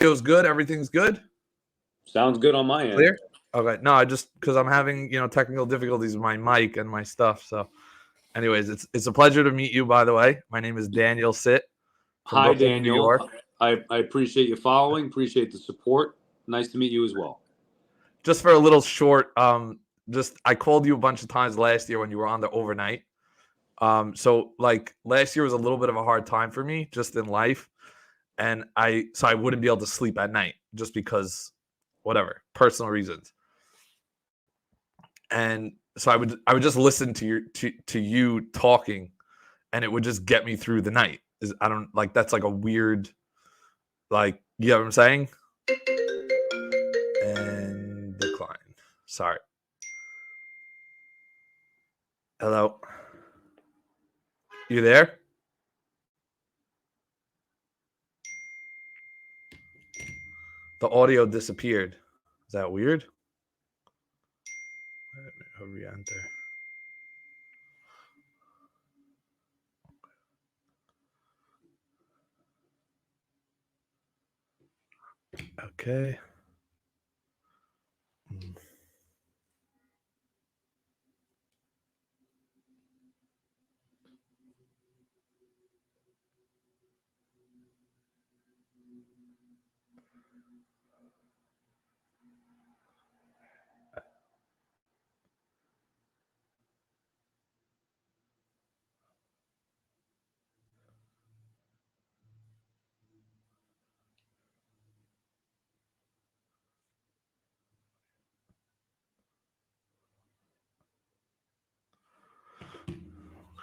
Audio's good. Everything's good. Sounds good on my end. Clear. Okay. No, I just because I'm having technical difficulties with my mic and my stuff. So, anyways, it's a pleasure to meet you. By the way, my name is Daniel Sitt from Hi, Brooklyn, Daniel. New York. I appreciate you following. Appreciate the support. Nice to meet you as well. Just for a little short, I called you a bunch of times last year when you were on the overnight. So like last year was a little bit of a hard time for me just in life. And I wouldn't be able to sleep at night just because whatever, personal reasons. And so I would just listen to you talking and it would just get me through the night. I don't like that's like a weird like you know what I'm saying? And decline. Sorry. Hello. You there? The audio disappeared. Is that weird? Re-enter. Okay.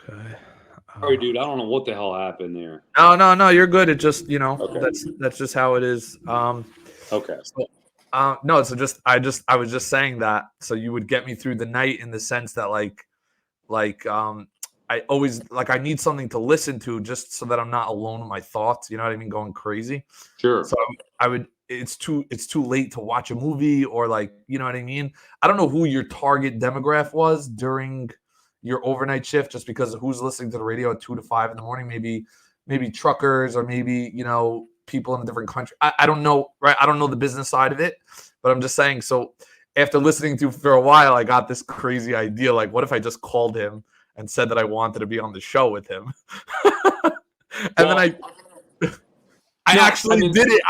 Okay. Sorry, dude. I don't know what the hell happened there. No, you're good. It just, Okay. that's just how it is. Okay. So, no, so I was just saying that so you would get me through the night in the sense that I always I need something to listen to just so that I'm not alone with my thoughts. You know what I mean? Going crazy. Sure. So I would. It's too late to watch a movie or you know what I mean. I don't know who your target demographic was during your overnight shift, just because of who's listening to the radio at 2 to 5 in the morning. Maybe truckers or maybe people in a different country. I don't know, right? I don't know the business side of it, but I'm just saying. So after listening to for a while, I got this crazy idea. Like, what if I just called him and said that I wanted to be on the show with him? And then I actually did it.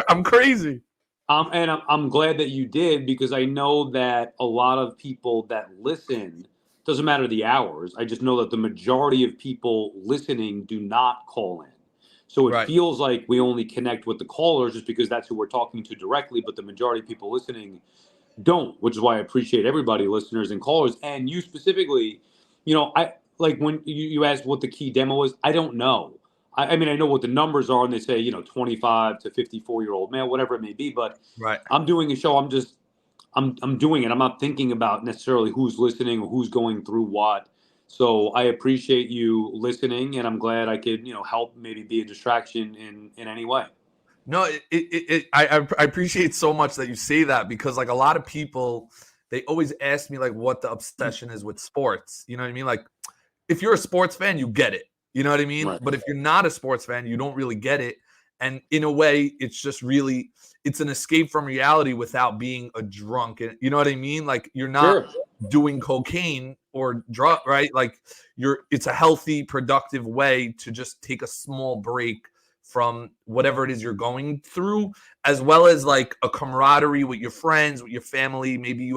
I'm crazy. And I'm glad that you did, because I know that a lot of people that listen, doesn't matter the hours. I just know that the majority of people listening do not call in. So it feels like we only connect with the callers just because that's who we're talking to directly. But the majority of people listening don't, which is why I appreciate everybody, listeners and callers, and you specifically. I like when you asked what the key demo is. I don't know. I mean, I know what the numbers are, and they say 25 to 54-year-old male, whatever it may be. But I'm doing a show. I'm doing it. I'm not thinking about necessarily who's listening or who's going through what. So I appreciate you listening, and I'm glad I could help maybe be a distraction in any way. No, I appreciate so much that you say that, because a lot of people, they always ask me what the obsession is with sports. You know what I mean? Like, if you're a sports fan, you get it. You know what I mean? Right. But if you're not a sports fan, you don't really get it. And in a way, it's just really, it's an escape from reality without being a drunk. You know what I mean? Like, you're not doing cocaine or drug, right? It's a healthy, productive way to just take a small break from whatever it is you're going through, as well as a camaraderie with your friends, with your family. Maybe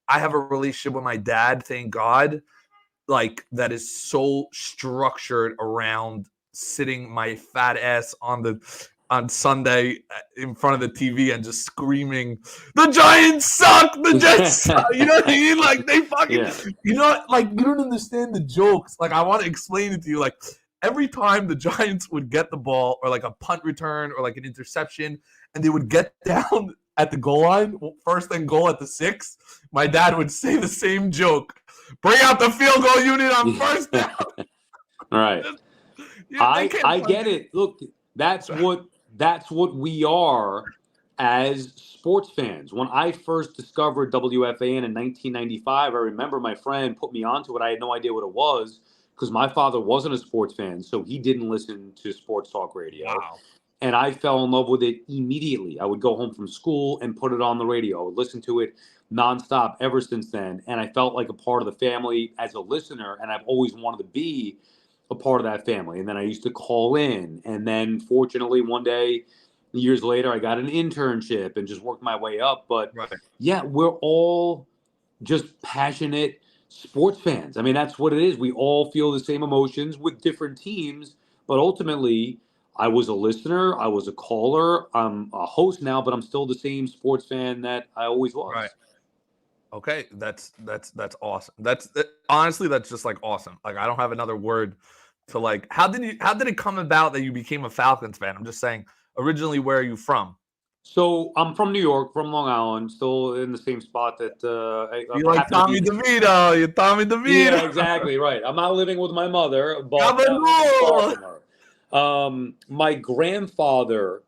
I have a relationship with my dad, thank God, that is so structured around sitting my fat ass on Sunday in front of the TV and just screaming, "The Giants suck! The Jets suck!" You know what I mean? They fucking, you don't understand the jokes. I want to explain it to you. Every time the Giants would get the ball or a punt return or an interception, and they would get down at the goal line, first and goal at the 6, my dad would say the same joke. Bring out the field goal unit on first down. Right. I get it. Look, that's what we are as sports fans. When I first discovered WFAN in 1995, I remember my friend put me onto it. I had no idea what it was because my father wasn't a sports fan, so he didn't listen to sports talk radio. Wow. and I fell in love with it immediately. I would go home from school and put it on the radio. I would listen to it nonstop ever since then. And I felt like a part of the family as a listener, and I've always wanted to be a part of that family. And then I used to call in. And then fortunately, one day, years later, I got an internship and just worked my way up. But Right. yeah, we're all just passionate sports fans. I mean, that's what it is. We all feel the same emotions with different teams, but ultimately, I was a listener, I was a caller, I'm a host now, but I'm still the same sports fan that I always was. Right. Okay, that's awesome. Honestly, that's just like awesome. Like I don't have another word to like. How did it come about that you became a Falcons fan? I'm just saying. Originally, where are you from? So I'm from New York, from Long Island, still in the same spot that You I like happen to Tommy be. DeVito? You're Tommy Yeah, DeVito. exactly right. I'm not living with my mother, but not living far Gabagool! from her. My grandfather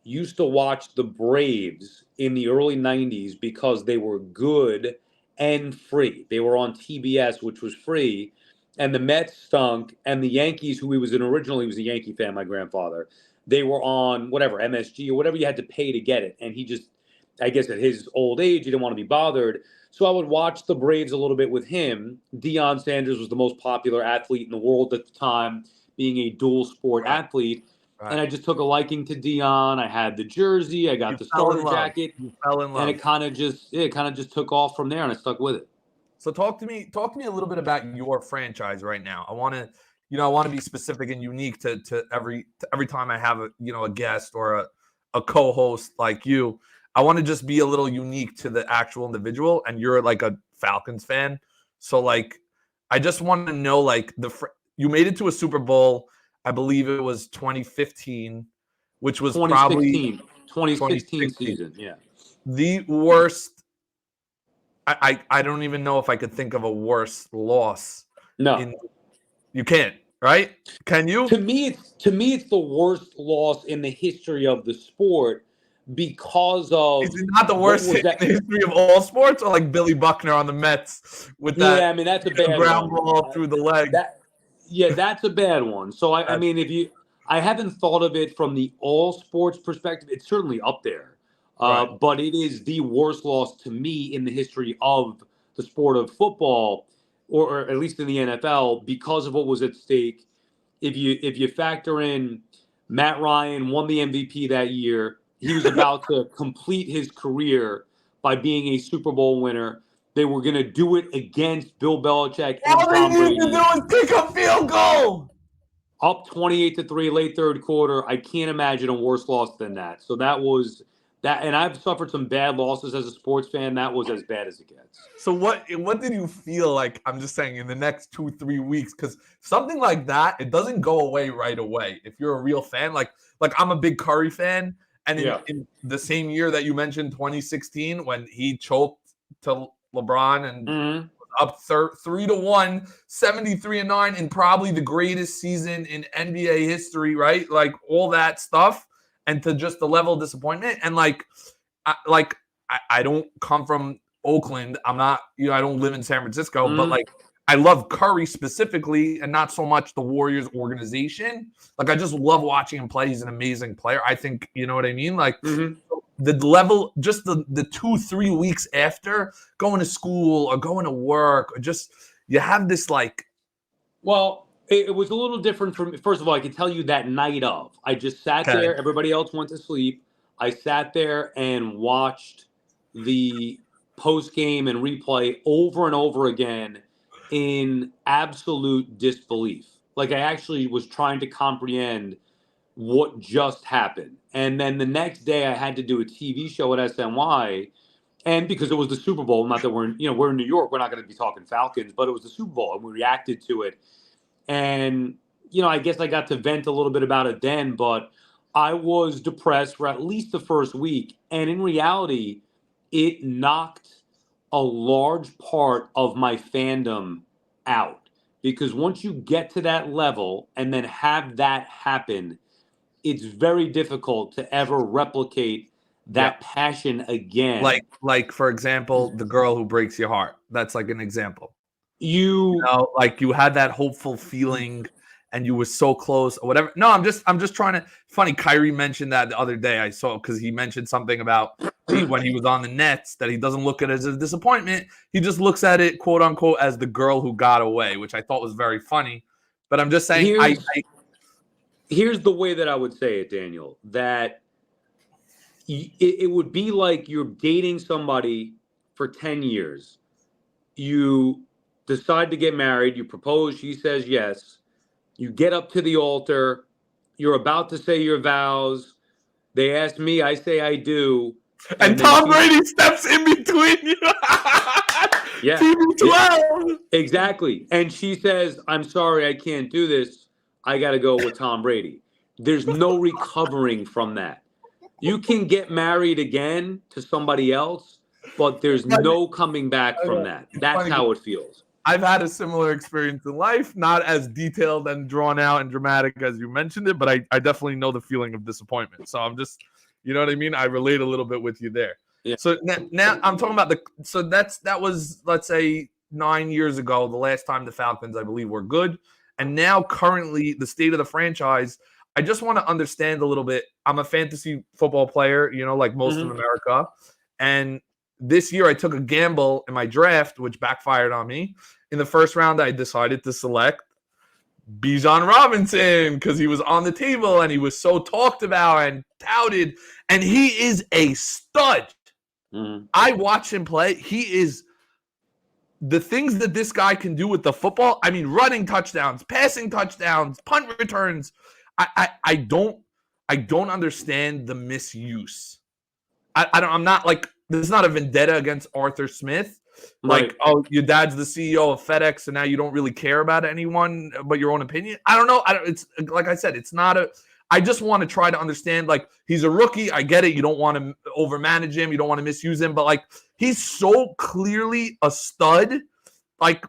used to watch the Braves in the early 90s because they were good and free. They were on TBS, which was free, and the Mets stunk, and the Yankees, who he was in originally, was a Yankee fan, my grandfather. They were on whatever, MSG or whatever you had to pay to get it. And he just, I guess at his old age, he didn't want to be bothered. So I would watch the Braves a little bit with him. Deion Sanders was the most popular athlete in the world at the time, being a dual sport Right, athlete. And right. I just took a liking to Deion. I had the jersey, I got You the fell in starter love. jacket, You fell in and love. it kind of just took off from there, and I stuck with it. So talk to me a little bit about your franchise right now. I want to be specific and unique to every time I have a guest or a co-host like you. I want to just be a little unique to the actual individual, and you're like a Falcons fan. So like I just want to know like you made it to a Super Bowl, I believe it was 2015, which was probably 2016 2016. season, yeah. The worst. I don't even know if I could think of a worse loss. No. You can't, right? Can you? To me, it's the worst loss in the history of the sport because Is of it not the what worst was hit that? in the history of all sports, or like Billy Buckner on the Mets with that Yeah, I mean that's a bad ground one. ball through the leg? That's a bad one. So I That's mean, I haven't thought of it from the all sports perspective. It's certainly up there, right. but it is the worst loss to me in the history of the sport of football, or at least in the NFL, because of what was at stake. If you factor in Matt Ryan won the MVP that year, he was about to complete his career by being a Super Bowl winner. They were going to do it against Bill Belichick and All they Tom need to Brady. do is kick a field goal. Up 28-3 late third quarter. I can't imagine a worse loss than that. So that was that, and I've suffered some bad losses as a sports fan. That was as bad as it gets. So what did you feel like? I'm just saying in the next 2-3 weeks, because something like that, it doesn't go away right away. If you're a real fan, like I'm a big Curry fan, and Yeah. in the same year that you mentioned, 2016, when he choked to LeBron and Mm-hmm. up 3-1, 73-9, in probably the greatest season in NBA history, right? Like all that stuff, and to just the level of disappointment, and I don't come from Oakland. I'm not, I don't live in San Francisco, but like I love Curry specifically and not so much the Warriors organization. Like I just love watching him play. He's an amazing player. I think, you know what I mean? Like the level, just the 2-3 weeks after going to school or going to work, or just you have this like. Well, it was a little different from. First of all, I can tell you that night of, I just sat Okay. there. Everybody else went to sleep. I sat there and watched the post game and replay over and over again in absolute disbelief. Like I actually was trying to comprehend what just happened. And then the next day, I had to do a TV show at SNY. And because it was the Super Bowl, not that we're in New York, we're not going to be talking Falcons, but it was the Super Bowl, and we reacted to it. And I guess I got to vent a little bit about it then, but I was depressed for at least the first week. And in reality, it knocked a large part of my fandom out. Because once you get to that level and then have that happen, it's very difficult to ever replicate that passion again. Like for example, the girl who breaks your heart. That's like an example. You Like you had that hopeful feeling, and you were so close or whatever. No, I'm just trying to. Funny, Kyrie mentioned that the other day. I saw because he mentioned something about when he was on the Nets that he doesn't look at it as a disappointment. He just looks at it, quote unquote, as the girl who got away, which I thought was very funny. But I'm just saying, here's the way that I would say it, Daniel, that it would be like you're dating somebody for 10 years. You decide to get married. You propose. She says yes. You get up to the altar. You're about to say your vows. They ask me. I say I do. And Tom Brady steps in between you. Yeah. TB12. Exactly. And she says, I'm sorry, I can't do this. I got to go with Tom Brady. There's no recovering from that. You can get married again to somebody else, but there's no coming back from that. That's how it feels. I've had a similar experience in life, not as detailed and drawn out and dramatic as you mentioned it, but I definitely know the feeling of disappointment. So I'm just, you know what I mean? I relate a little bit with you there. Yeah. So now I'm talking about that was, let's say, 9 years ago, the last time the Falcons, I believe, were good. And now currently the state of the franchise, I just want to understand a little bit. I'm a fantasy football player, like most of America. And this year I took a gamble in my draft, which backfired on me. In the first round, I decided to select Bijan Robinson because he was on the table and he was so talked about and touted. And he is a stud. I watch him play. He is the things that this guy can do with the football. I mean, running touchdowns, passing touchdowns, punt returns. I don't understand the misuse. I'm not like, this is not a vendetta against Arthur Smith. Like, right. Oh, your dad's the CEO of FedEx, and now you don't really care about anyone but your own opinion. I don't know. It's like I said, it's not a. I just want to try to understand. Like, he's a rookie. I get it. You don't want to overmanage him. You don't want to misuse him. But like, he's so clearly a stud. Like,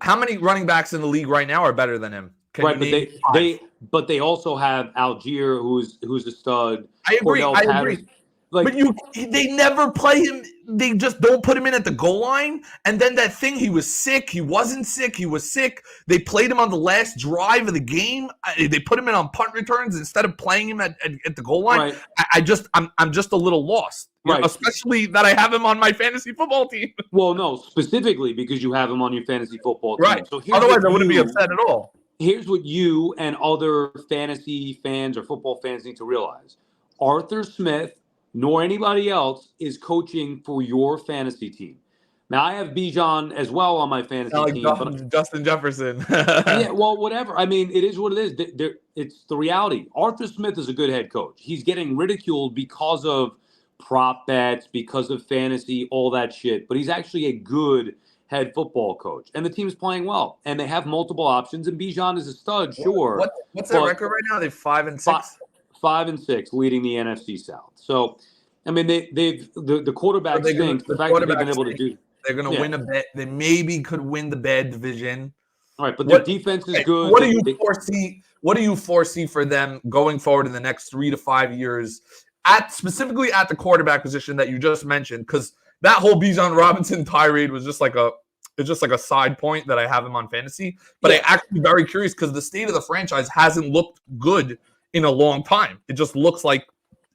how many running backs in the league right now are better than him? But they also have Algier, who's a stud. I agree. But they never play him. They just don't put him in at the goal line. And then that thing, he was sick. He wasn't sick. He was sick. They played him on the last drive of the game. They put him in on punt returns instead of playing him at the goal line. Right. I'm just a little lost. Right. Especially that I have him on my fantasy football team. Well, no, specifically because you have him on your fantasy football team. Right. So otherwise, I wouldn't be upset at all. Here's what you and other fantasy fans or football fans need to realize. Arthur Smith nor anybody else is coaching for your fantasy team. Now, I have Bijan as well on my fantasy team. But Justin Jefferson. Yeah, well, whatever. I mean, it is what it is. It's the reality. Arthur Smith is a good head coach. He's getting ridiculed because of prop bets, because of fantasy, all that shit. But he's actually a good head football coach. And the team's playing well. And they have multiple options. And Bijan is a stud, sure. What's their record right now? They're 5-6? 5-6, leading the NFC South. So, I mean, the quarterback stinks. The fact that they've been able to do. They're going to win a bet. They maybe could win the bad division. All right, but their defense is good. What do you foresee for them going forward in the next 3 to 5 years, specifically at the quarterback position that you just mentioned? Because that whole Bijan Robinson tirade was just like a side point that I have him on fantasy. But I'm actually very curious because the state of the franchise hasn't looked good in a long time. It looks like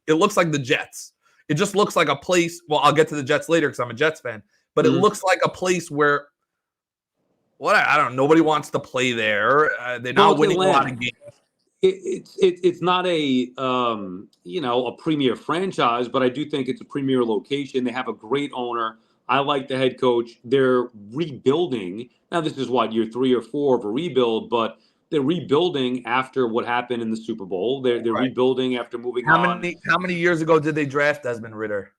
the Jets. It just looks like a place. Well, I'll get to the Jets later because I'm a Jets fan. But it looks like a place where I don't know. Nobody wants to play there. They're not winning a lot of games. It's not a premier franchise, but I do think it's a premier location. They have a great owner. I like the head coach. They're rebuilding. Now, this is year 3 or 4 of a rebuild, but they're rebuilding after what happened in the Super Bowl. They're rebuilding after moving on. How many years ago did they draft Desmond Ridder?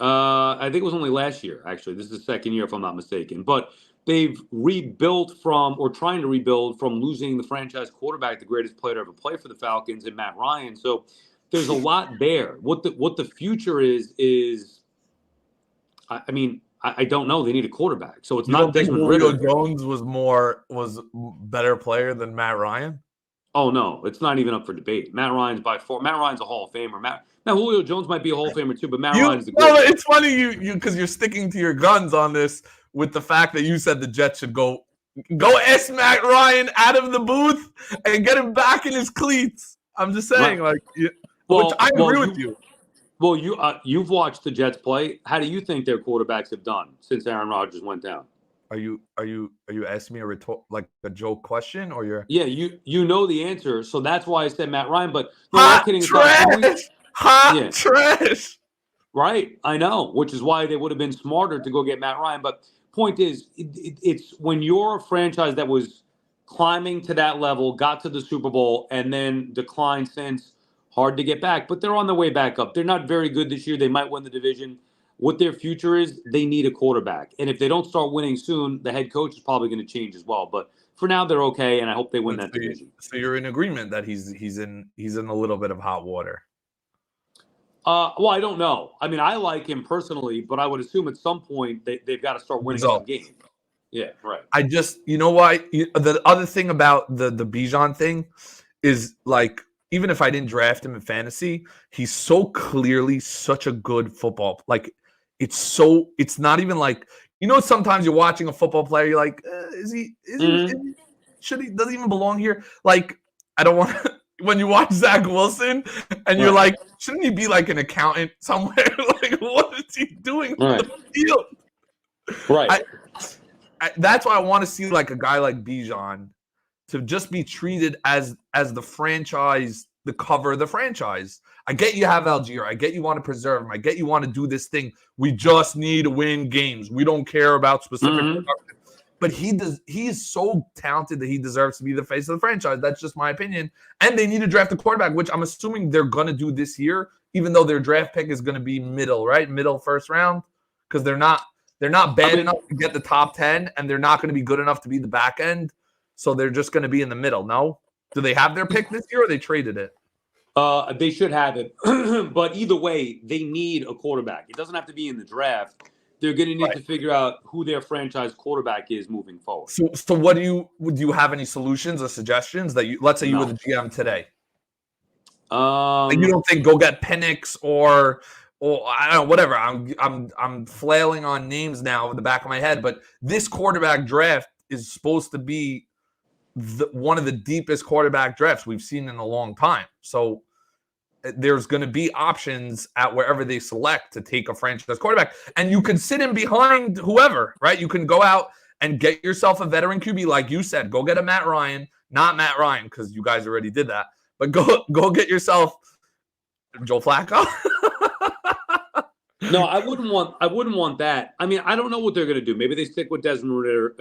I think it was only last year, actually. This is the second year, if I'm not mistaken. But they've rebuilt trying to rebuild from losing the franchise quarterback, the greatest player to ever play for the Falcons, and Matt Ryan. So there's a lot there. What the future is, I mean, I don't know. They need a quarterback. So it's not Desmond Ridder. Julio Jones was better player than Matt Ryan? Oh, no. It's not even up for debate. Matt Ryan's a Hall of Famer. Now, Julio Jones might be a Hall of Famer too, but Matt Ryan's the greatest. Well, it's funny you because you're sticking to your guns on this with the fact that you said the Jets should go Go ask Matt Ryan out of the booth and get him back in his cleats. I'm just saying, Right. which I agree with you. Well, you've watched the Jets play. How do you think their quarterbacks have done since Aaron Rodgers went down? Are you asking me a joke question, or you're? Yeah, you know the answer, so that's why I said Matt Ryan. But no, all Hot kidding trash, hot trash. Right, I know, which is why they would have been smarter to go get Matt Ryan. But point is, it's when you're a franchise that was climbing to that level, got to the Super Bowl, and then declined since. Hard to get back, but they're on their way back up. They're not very good this year. They might win the division. What their future is, they need a quarterback. And if they don't start winning soon, the head coach is probably going to change as well. But for now, they're okay, and I hope they win that division. So you're in agreement that he's in a little bit of hot water. Well, I don't know. I mean, I like him personally, but I would assume at some point they've got to start winning some games. Yeah, right. I just, you know why? The other thing about the Bijan thing is, like, even if I didn't draft him in fantasy, he's so clearly such a good football. Like, it's not even like, sometimes you're watching a football player, you're like, does he even belong here? Like, I don't want to, when you watch Zach Wilson and you're like, shouldn't he be like an accountant somewhere? Like, what is he doing on the field? Right. That's why I want to see like a guy like Bijan to just be treated as the franchise, the cover of the franchise. I get you have Algier. I get you want to preserve him. I get you want to do this thing. We just need to win games. We don't care about specific production. But he is so talented that he deserves to be the face of the franchise. That's just my opinion. And they need to draft a quarterback, which I'm assuming they're going to do this year, even though their draft pick is going to be middle first round, because they're not bad enough to get the top 10, and they're not going to be good enough to be the back end. So they're just going to be in the middle. No? Do they have their pick this year, or they traded it? They should have it. But either way, they need a quarterback. It doesn't have to be in the draft. They're going to need to figure out who their franchise quarterback is moving forward. So what do you have any solutions or suggestions that let's say you were the GM today? Like, you don't think go get Penix or I don't know, whatever. I'm flailing on names now in the back of my head, but this quarterback draft is supposed to be one of the deepest quarterback drafts we've seen in a long time. So there's going to be options at wherever they select to take a franchise quarterback. And you can sit in behind whoever, right? You can go out and get yourself a veteran QB. Like you said, go get a Matt Ryan, not Matt Ryan, because you guys already did that. But go get yourself Joe Flacco. No, I wouldn't want that. I mean, I don't know what they're going to do. Maybe they stick with Desmond Ridder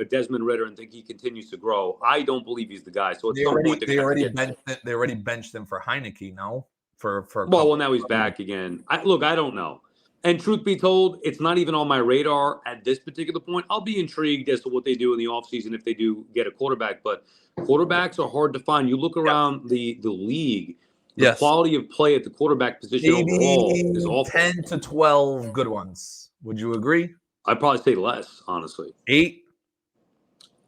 and think he continues to grow. I don't believe he's the guy. So they already benched him for Heineke, no? Well, now he's back again. I don't know. And truth be told, it's not even on my radar at this particular point. I'll be intrigued as to what they do in the offseason if they do get a quarterback. But quarterbacks are hard to find. You look around the league, the quality of play at the quarterback position overall is awful. 10 to 12 good ones. Would you agree? I'd probably say less, honestly. 8?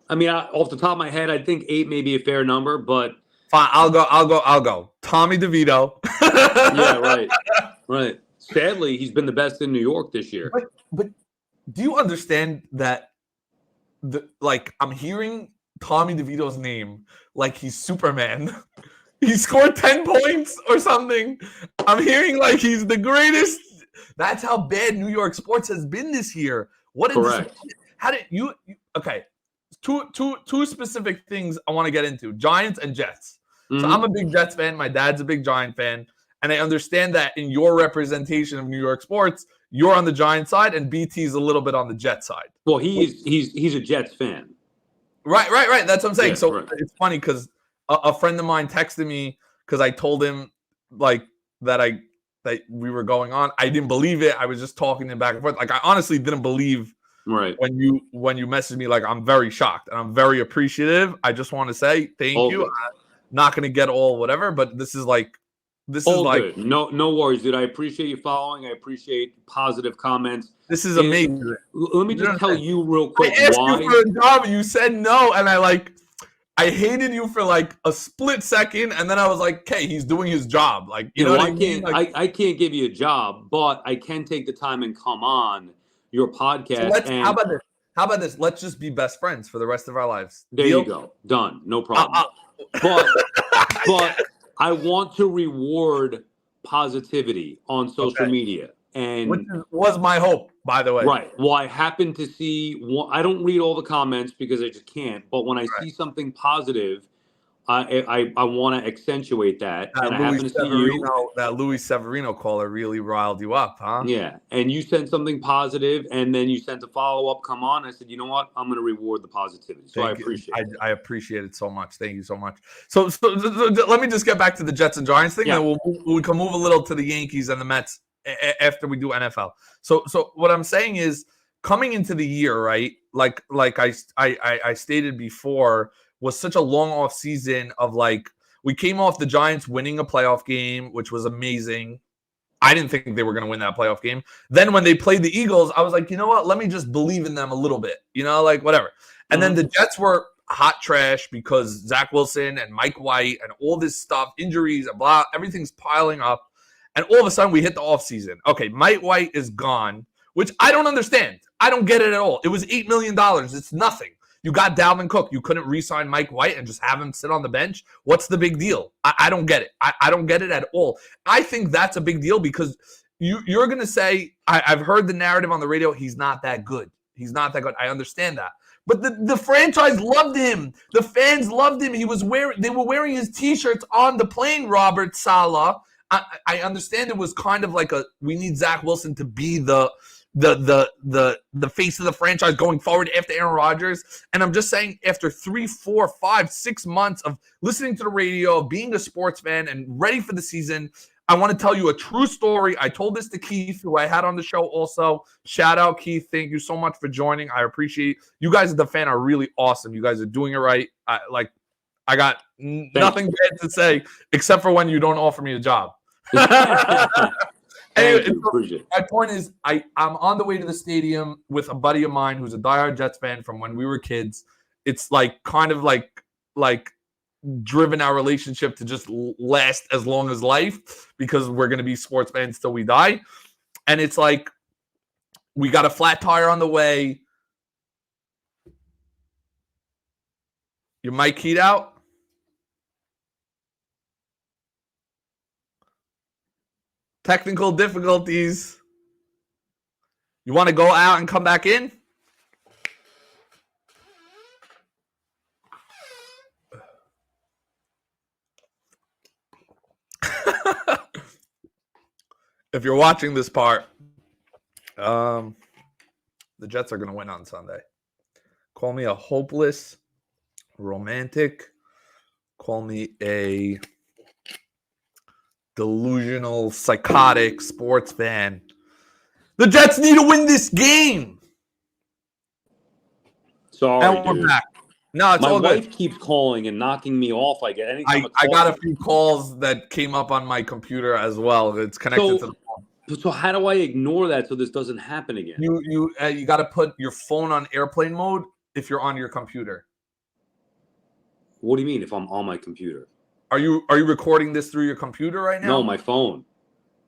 I mean, off the top of my head, I think 8 may be a fair number, but fine, I'll go. Tommy DeVito. Yeah, right. Sadly, he's been the best in New York this year. But do you understand that? I'm hearing Tommy DeVito's name like he's Superman. He scored 10 points or something. I'm hearing like he's the greatest. That's how bad New York sports has been this year. Correct. How did you? Okay, two specific things I want to get into: Giants and Jets. Mm-hmm. So I'm a big Jets fan. My dad's a big Giant fan. And I understand that in your representation of New York sports, you're on the Giants side and BT's a little bit on the Jets side. Well, he's a Jets fan. Right. That's what I'm saying. It's funny because a friend of mine texted me because I told him that we were going on. I didn't believe it. I was just talking to him back and forth. Like, I honestly didn't believe when you messaged me. Like, I'm very shocked and I'm very appreciative. I just want to say thank you. I'm not going to get all whatever, but this is good. No worries, dude. I appreciate you following. I appreciate positive comments. This is amazing. Let me just tell you real quick I asked you for a job and you said no, and I hated you for like a split second, and then I was like, "Okay, he's doing his job." Like, you know what I mean? I can't give you a job, but I can take the time and come on your podcast. So how about this? How about this? Let's just be best friends for the rest of our lives. There Deal? you go. Done. No problem. But I want to reward positivity on social media. And which was my hope, by the way. Right. Well, I happen to see, I don't read all the comments because I just can't. But when I see something positive, I want to accentuate that. And I happen to see you. That Louis Severino caller really riled you up, huh? Yeah. And you sent something positive, and then you sent a follow-up. Come on. I said, you know what? I'm going to reward the positivity. So I appreciate it. I appreciate it so much. Thank you so much. So let me just get back to the Jets and Giants thing. Yeah. Then we can move a little to the Yankees and the Mets after we do NFL. So what I'm saying is, coming into the year, right? Like I stated before, was such a long off season of like, we came off the Giants winning a playoff game, which was amazing. I didn't think they were going to win that playoff game. Then when they played the Eagles, I was like, you know what? Let me just believe in them a little bit, like whatever. And then the Jets were hot trash because Zach Wilson and Mike White and all this stuff, injuries and blah, everything's piling up. And all of a sudden we hit the offseason. Okay, Mike White is gone, which I don't understand. I don't get it at all. It was $8 million. It's nothing. You got Dalvin Cook. You couldn't re-sign Mike White and just have him sit on the bench. What's the big deal? I don't get it. I don't get it at all. I think that's a big deal because you're going to say, I've heard the narrative on the radio, he's not that good. He's not that good. I understand that. But the franchise loved him. The fans loved him. They were wearing his T-shirts on the plane, Robert Saleh. I understand it was kind of like we need Zach Wilson to be the face of the franchise going forward after Aaron Rodgers. And I'm just saying, after 3, 4, 5, 6 months of listening to the radio, of being a sports fan and ready for the season, I want to tell you a true story. I told this to Keith, who I had on the show also. Shout out, Keith. Thank you so much for joining. I appreciate you guys at the fan are really awesome. You guys are doing it right. I got nothing bad to say except for when you don't offer me a job. Anyway, my point is, I'm on the way to the stadium with a buddy of mine who's a diehard Jets fan from when we were kids. It's like kind of like driven our relationship to just last as long as life because we're going to be sports fans till we die. And it's like, we got a flat tire on the way. Your mic keyed out? Technical difficulties. You want to go out and come back in? If you're watching this part, the Jets are going to win on Sunday. Call me a hopeless romantic. Call me a delusional, psychotic sports fan. The Jets need to win this game. Sorry, and we're back. No, it's all good. My wife keeps calling and knocking me off. I got a few calls that came up on my computer as well. It's connected to the phone. So how do I ignore that so this doesn't happen again? You got to put your phone on airplane mode if you're on your computer. What do you mean if I'm on my computer? Are you recording this through your computer right now? No, my phone.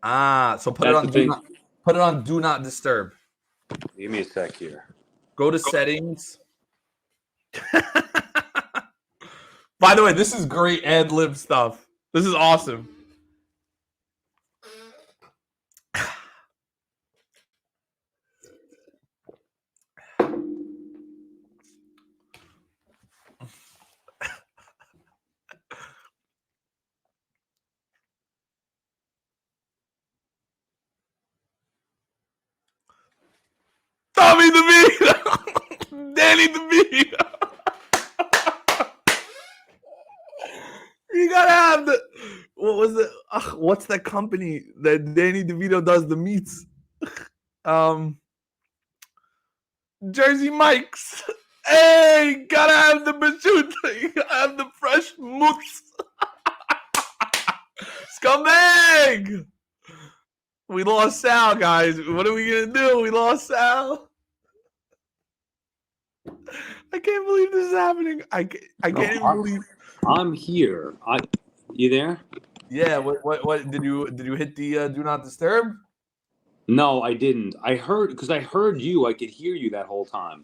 So put it on do not disturb. Give me a sec here. Go to settings. By the way, this is great ad lib stuff. This is awesome. Tommy DeVito! Danny DeVito! You gotta have the... what's that company that Danny DeVito does the meats? Jersey Mike's. Hey, gotta have the prosciutto. You gotta have the fresh mousse. Scumbag! We lost Sal, guys. What are we gonna do? We lost Sal. I can't believe this is happening. I can't even believe. I'm here. You there? Yeah. What did you hit the do not disturb? No, I didn't. I heard you. I could hear you that whole time.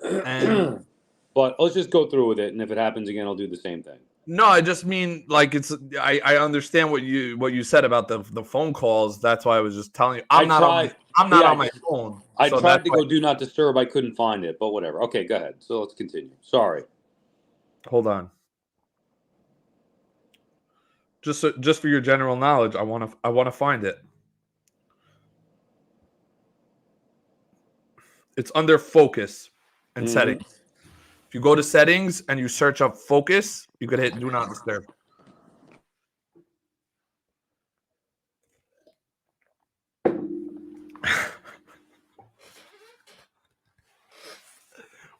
And but let's just go through with it, and if it happens again, I'll do the same thing. no, I just mean like it's. I understand what you said about the phone calls. That's why I was just telling you. I'm not on my phone. I so tried to go do not disturb. I couldn't find it, but whatever. Okay, go ahead. So let's continue. Sorry. Hold on. Just for your general knowledge, I want to find it. It's under focus and settings. If you go to settings and you search up focus, you could hit do not disturb.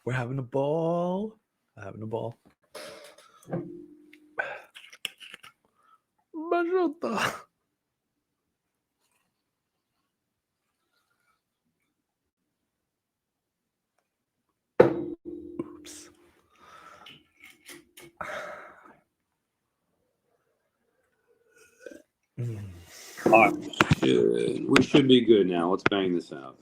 We're having a ball. Having a ball. Bajota. Oops. All right. We should be good now. Let's bang this out.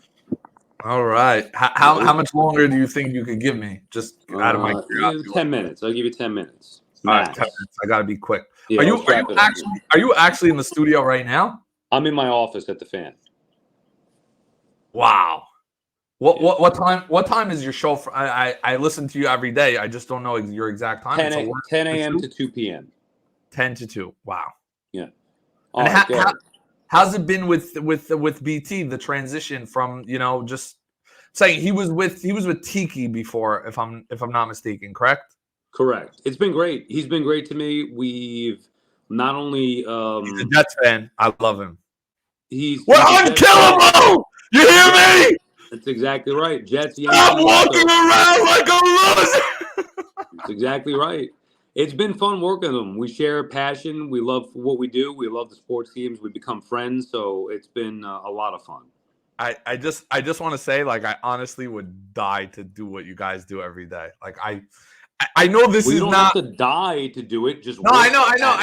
All right. How much longer do you think you could give me? Just out of my curiosity. 10 minutes. I'll give you 10 minutes. All right, 10 minutes. I gotta be quick. Yeah, are you actually in the studio right now? I'm in my office at the Fan. Wow. What time is your show? I listen to you every day. I just don't know your exact time. 10 a.m. to 2 p.m. 10 to 2. Wow. Yeah. And how's it been with BT, the transition from, just saying he was with Tiki before, if I'm not mistaken, correct? Correct. It's been great. He's been great to me. We've not only he's a Jets fan. I love him. We're unkillable! You hear me? That's exactly right. Jets. Stop walking around like a loser. That's exactly right. It's been fun working with them. We share passion. We love what we do. We love the sports teams. We become friends. So it's been a lot of fun. I just want to say, like, I honestly would die to do what you guys do every day. Like, I know this is not. You don't have to die to do it. Just no. I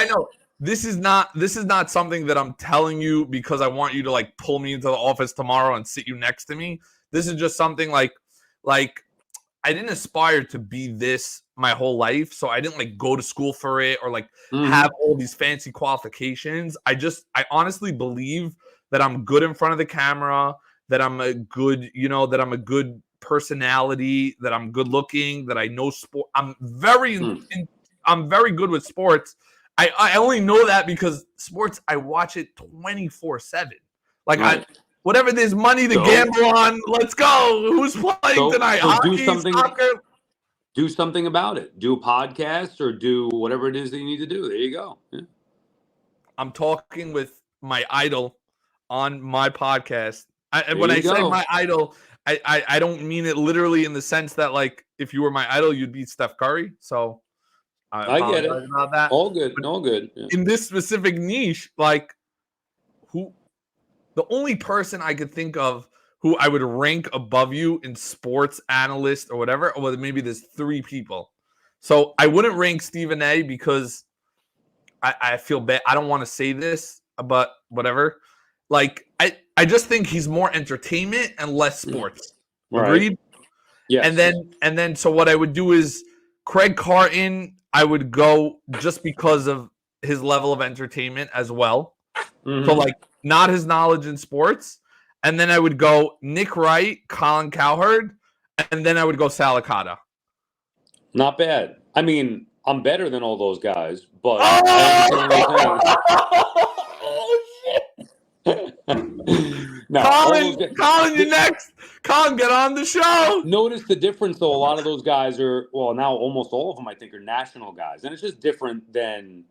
know. This is not something that I'm telling you because I want you to like pull me into the office tomorrow and sit you next to me. This is just something like I didn't aspire to be this my whole life, so I didn't like go to school for it or like have all these fancy qualifications. I honestly believe that I'm good in front of the camera, that I'm a good, that I'm a good personality, that I'm good looking, that I know sport. I'm very good with sports. I only know that because sports, I watch it 24/7. Like whatever there's money to gamble on, let's go. Who's playing tonight? Hockey, soccer. Do something about it. Do a podcast or do whatever it is that you need to do. There you go. Yeah. I'm talking with my idol on my podcast. When I say my idol, I don't mean it literally in the sense that like if you were my idol, you'd be Steph Curry. So I get it. About that. All good. All good. Yeah. In this specific niche, like the only person I could think of who I would rank above you in sports analyst or whatever, or maybe there's 3 people. So I wouldn't rank Stephen A because I feel bad. I don't want to say this, but whatever. Like I just think he's more entertainment and less sports. Right. Agreed? Yeah. And then so what I would do is Craig Carton, I would go just because of his level of entertainment as well. So like not his knowledge in sports. And then I would go Nick Wright, Colin Cowherd, and then I would go Sal Licata. Not bad. I mean, I'm better than all those guys, but no, Colin, you're next. Colin, get on the show. Notice the difference, though. A lot of those guys are, well, now almost all of them, I think, are national guys. And it's just different than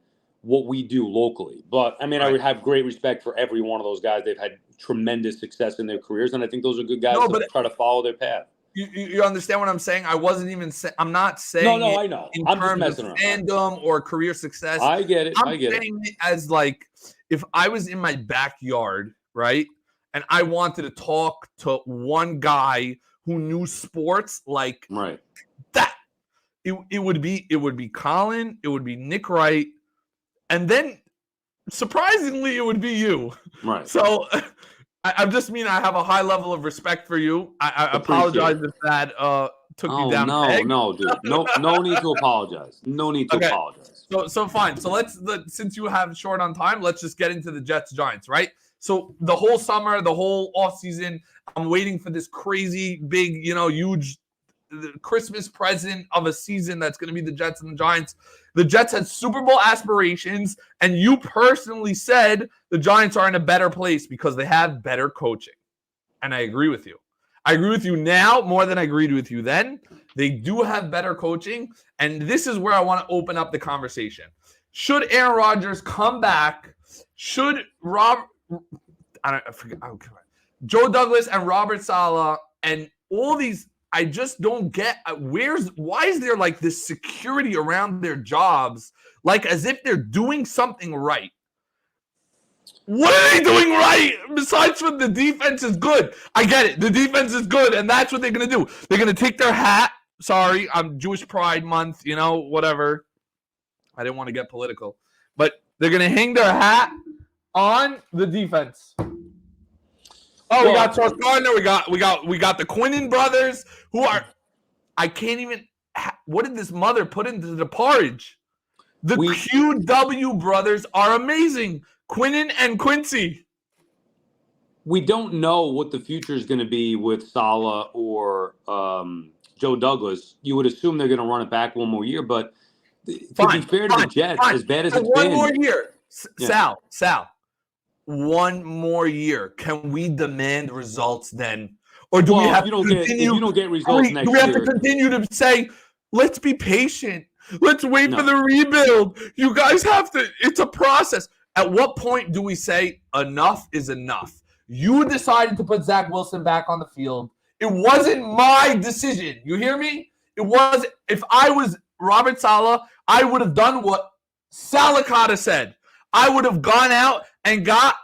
what we do locally. But, I mean, I would have great respect for every one of those guys. They've had tremendous success in their careers, and I think those are good guys to try to follow their path. You understand what I'm saying? I wasn't even I'm not saying no, I know. In terms of fandom or career success. I get it. I'm saying it as like if I was in my backyard, right? And I wanted to talk to one guy who knew sports like that. It would be Colin, it would be Nick Wright, and then surprisingly it would be you. Right. So I just mean I have a high level of respect for you. I apologize if that took you Oh, down a peg. no, dude. No need to apologize. No need to apologize. So fine. So since you have short on time, let's just get into the Jets Giants, right? So the whole summer, the whole offseason, I'm waiting for this crazy big, huge Christmas present of a season that's going to be the Jets and the Giants. The Jets had Super Bowl aspirations, and you personally said the Giants are in a better place because they have better coaching. And I agree with you. I agree with you now more than I agreed with you then. They do have better coaching, and this is where I want to open up the conversation. Should Aaron Rodgers come back? Should Joe Douglas and Robert Saleh and all these, I just don't get why is there like this security around their jobs, like as if they're doing something right? What are they doing right besides when the defense is good? I get it. The defense is good, and that's what they're going to do. They're going to take their hat. Sorry, I'm Jewish Pride Month, whatever. I didn't want to get political. But they're going to hang their hat on the defense. Oh, we got Sauce Gardner. We got the Quinnen brothers who are – I can't even – what did this mother put into the porridge? The QW brothers are amazing. Quinnen and Quincy. We don't know what the future is going to be with Saleh or Joe Douglas. You would assume they're going to run it back one more year, but to be fair to the Jets, as bad as it's been. One more year. Sal, one more year. Can we demand results then? Or do we have to continue? If you don't get results next year. Do we have to continue to say, let's be patient. Let's wait for the rebuild. You guys have to – it's a process. At what point do we say enough is enough? You decided to put Zach Wilson back on the field. It wasn't my decision. You hear me? It was. If I was Robert Saleh, I would have done what Sal Licata said. I would have gone out and got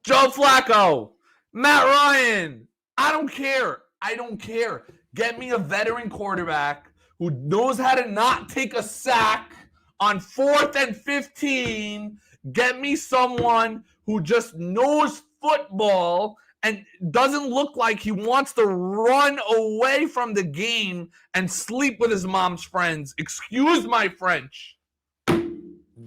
Joe Flacco, Matt Ryan. I don't care. Get me a veteran quarterback who knows how to not take a sack on 4th and 15, get me someone who just knows football and doesn't look like he wants to run away from the game and sleep with his mom's friends. Excuse my French.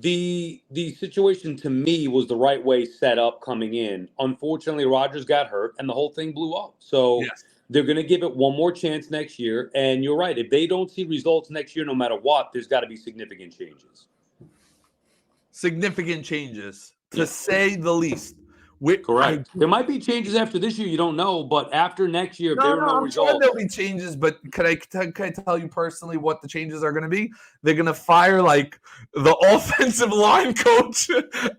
The situation to me was the right way set up coming in. Unfortunately, Rodgers got hurt and the whole thing blew up. So they're going to give it one more chance next year. And you're right. If they don't see results next year, no matter what, there's got to be significant changes. Significant changes, to say the least. Correct. There might be changes after this year. You don't know. But after next year, if there are no results. Sure there'll be changes. But can I tell you personally what the changes are going to be? They're going to fire like the offensive line coach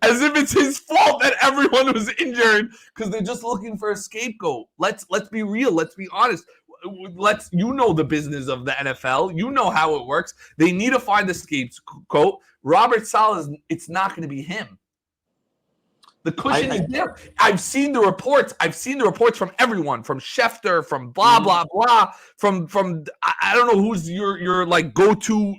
as if it's his fault that everyone was injured because they're just looking for a scapegoat. Let's be real. Let's be honest. The business of the NFL. You know how it works. They need to find the scapegoat. Robert Saleh, it's not going to be him. The cushion is there. I've seen the reports. From everyone, from Schefter, from blah blah blah, from I don't know who's your like go-to,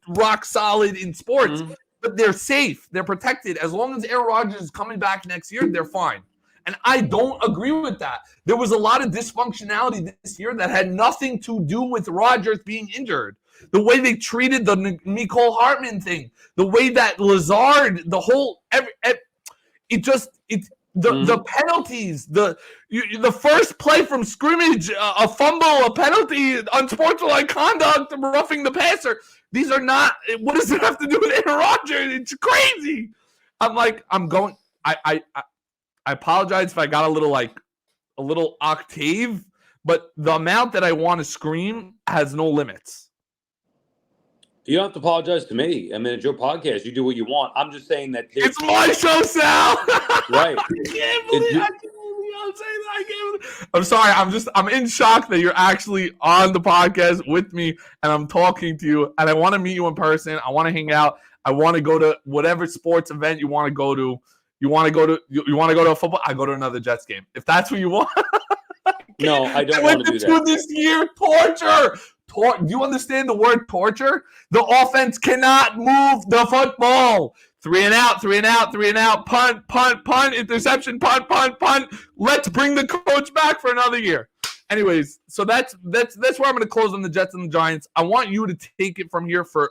rock solid in sports, but they're safe. They're protected. As long as Aaron Rodgers is coming back next year, they're fine. And I don't agree with that. There was a lot of dysfunctionality this year that had nothing to do with Rodgers being injured. The way they treated the Mecole Hardman thing, the way that Lazard, the whole the penalties, the first play from scrimmage, a fumble, a penalty, unsportsmanlike conduct, roughing the passer. These are not. What does it have to do with Aaron Rodgers? It's crazy. I apologize if I got a little octave, but the amount that I want to scream has no limits. You don't have to apologize to me. I mean, it's your podcast. You do what you want. I'm just saying that it's my show, Sal. Right. I can't believe I'm saying that. I'm sorry. I'm in shock that you're actually on the podcast with me and I'm talking to you. And I want to meet you in person. I want to hang out. I want to go to whatever sports event you want to go to. You want to go to a football? I go to another Jets game. If that's what you want. No, I don't want to do that. This year, torture. Do you understand the word torture? The offense cannot move the football. 3 and out, punt, interception, punt. Let's bring the coach back for another year. Anyways, so that's where I'm going to close on the Jets and the Giants. I want you to take it from here for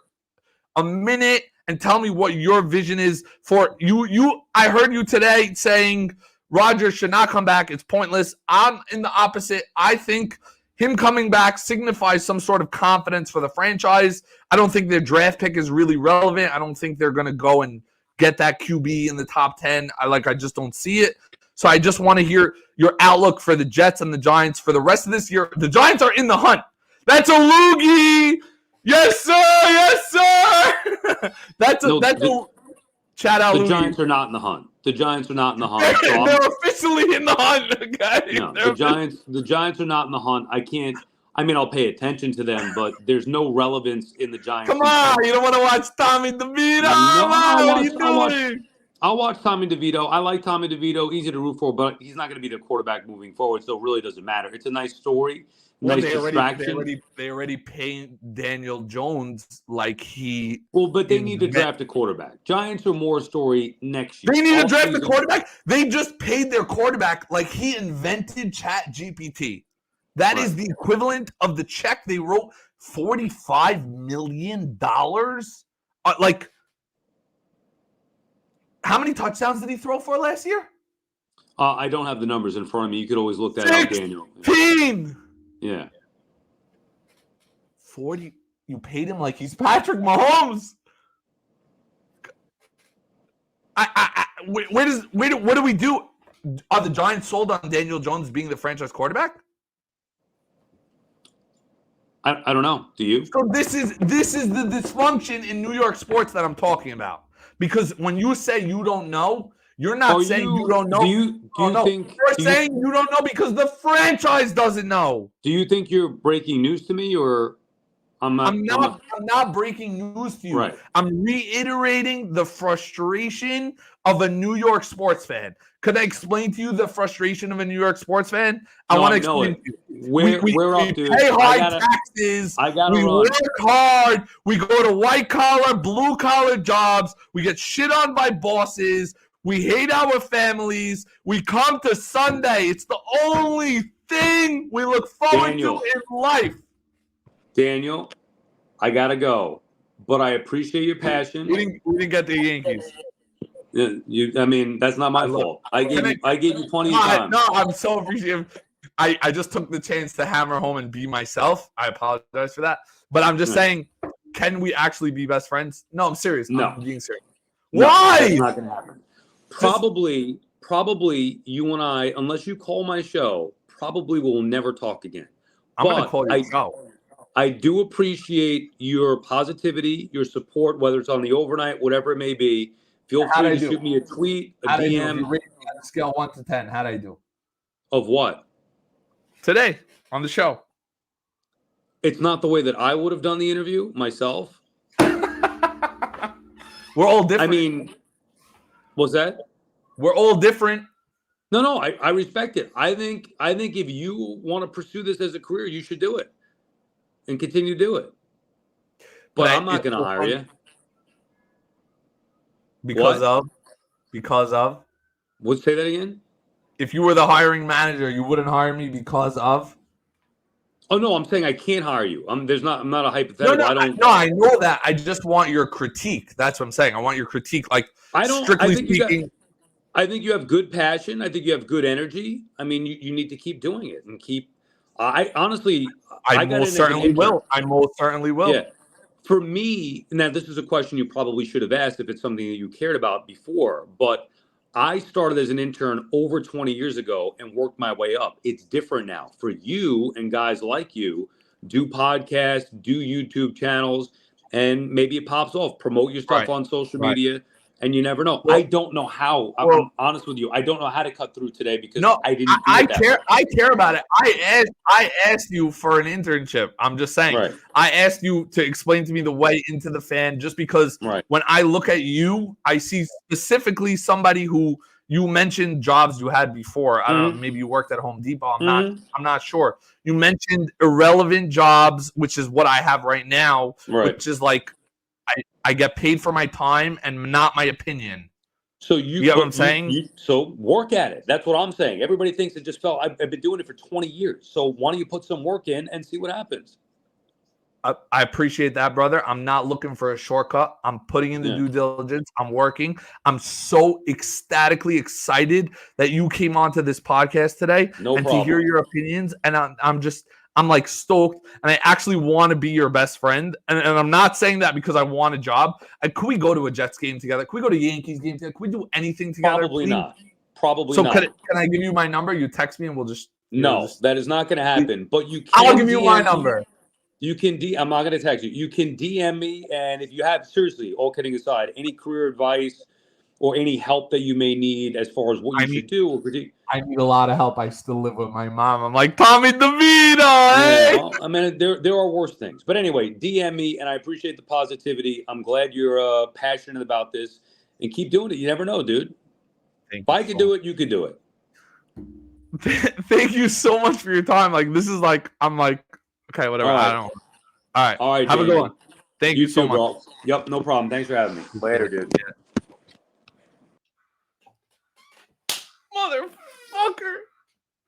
a minute and tell me what your vision is for you. I heard you today saying Rodgers should not come back. It's pointless. I'm in the opposite. I think him coming back signifies some sort of confidence for the franchise. I don't think their draft pick is really relevant. I don't think they're going to go and get that QB in the top 10. I just don't see it. So I just want to hear your outlook for the Jets and the Giants for the rest of this year. The Giants are in the hunt. That's a loogie. Yes, sir. Yes, sir. that's a shout out. The loogie. Giants are not in the hunt. The Giants are not in the hunt. So they're officially in the hunt. Okay. No, the Giants are not in the hunt. I'll pay attention to them, but there's no relevance in the Giants. Come on, you don't want to watch Tommy DeVito? No, what are you doing? I'll watch Tommy DeVito. I like Tommy DeVito. Easy to root for, but he's not going to be the quarterback moving forward, so it really doesn't matter. It's a nice story, nice distraction. They already paid Daniel Jones like he. Well, but they need to draft a quarterback. Giants are more a story next year. They need to draft a quarterback. They just paid their quarterback like he invented ChatGPT. That is the equivalent of the check they wrote, $45 million. How many touchdowns did he throw for last year? I don't have the numbers in front of me. You could always look that up, Daniel. 16. Yeah. 40. You paid him like he's Patrick Mahomes. What do we do? Are the Giants sold on Daniel Jones being the franchise quarterback? I don't know. Do you? So this is the dysfunction in New York sports that I'm talking about. Because when you say you don't know, you're not saying you don't know. You're saying you don't know because the franchise doesn't know. Do you think you're breaking news to me, or I'm not breaking news to you. Right. I'm reiterating the frustration of a New York sports fan. Could I explain to you the frustration of a New York sports fan? I want to explain to you. We pay high taxes. We work hard. We go to white collar, blue collar jobs. We get shit on by bosses. We hate our families. We come to Sunday. It's the only thing we look forward to in life. Daniel, I gotta go, but I appreciate your passion. We didn't get the Yankees. That's not my fault. I gave you plenty of time. No, I'm so appreciative. I just took the chance to hammer home and be myself. I apologize for that. But I'm just saying, can we actually be best friends? No, I'm serious. No. I'm being serious. No, why? That's not going to happen. Probably you and I, unless you call my show, probably will never talk again. I'm going to call your show. I do appreciate your positivity, your support, whether it's on the overnight, whatever it may be. Feel free to shoot me a tweet, a DM. On a scale 1 to 10, how'd I do? Of what? Today, on the show. It's not the way that I would have done the interview myself. We're all different. I mean, what's that? We're all different. No, I respect it. I think if you want to pursue this as a career, you should do it and continue to do it. But I'm not going to hire you. Because of? Would say that again? If you were the hiring manager, you wouldn't hire me because of? Oh no, I'm saying I can't hire you. I'm not a hypothetical. I know that. I just want your critique. That's what I'm saying. I want your critique. Strictly speaking. I think you have good passion. I think you have good energy. I mean, you need to keep doing it and keep. I most certainly will. Yeah. For me, now this is a question you probably should have asked if it's something that you cared about before, but I started as an intern over 20 years ago and worked my way up. It's different now. For you and guys like you, do podcasts, do YouTube channels, and maybe it pops off. Promote your stuff on social media. And you never know. I don't know how. I'm honest with you. I don't know how to cut through today because I didn't. I care about it. I asked you for an internship. I'm just saying. Right. I asked you to explain to me the way into the fan, just because when I look at you, I see specifically somebody who you mentioned jobs you had before. I don't know. Maybe you worked at Home Depot. I'm not sure. You mentioned irrelevant jobs, which is what I have right now, which is like. I get paid for my time and not my opinion. So you get what I'm saying? So work at it. That's what I'm saying. Everybody thinks it just felt. I've been doing it for 20 years. So why don't you put some work in and see what happens? I appreciate that, brother. I'm not looking for a shortcut. I'm putting in the due diligence. I'm working. I'm so ecstatically excited that you came onto this podcast today to hear your opinions. And I'm like stoked. And I actually want to be your best friend. And I'm not saying that because I want a job. Could we go to a Jets game together? Could we go to a Yankees game together? Could we do anything together? Probably please? Not. Probably so not. Can I give you my number? You text me and we'll just. No, that is not going to happen. But you can. I'll give you my number. You can I'm not going to text you. You can DM me, and if you have, seriously, all kidding aside, any career advice or any help that you may need as far as what you should do or predict. I need a lot of help. I still live with my mom. I'm like, Tommy DeVito. Yeah, well, I mean, there are worse things. But anyway, DM me, and I appreciate the positivity. I'm glad you're passionate about this, and keep doing it. You never know, dude. If I could do it, you could do it. Thank you so much for your time. Like, this is like, I'm like, okay, whatever. All right. I don't know. All right. Have a good one. Thank you so much. Bro. Yep, no problem. Thanks for having me. Later, dude. Motherfucker.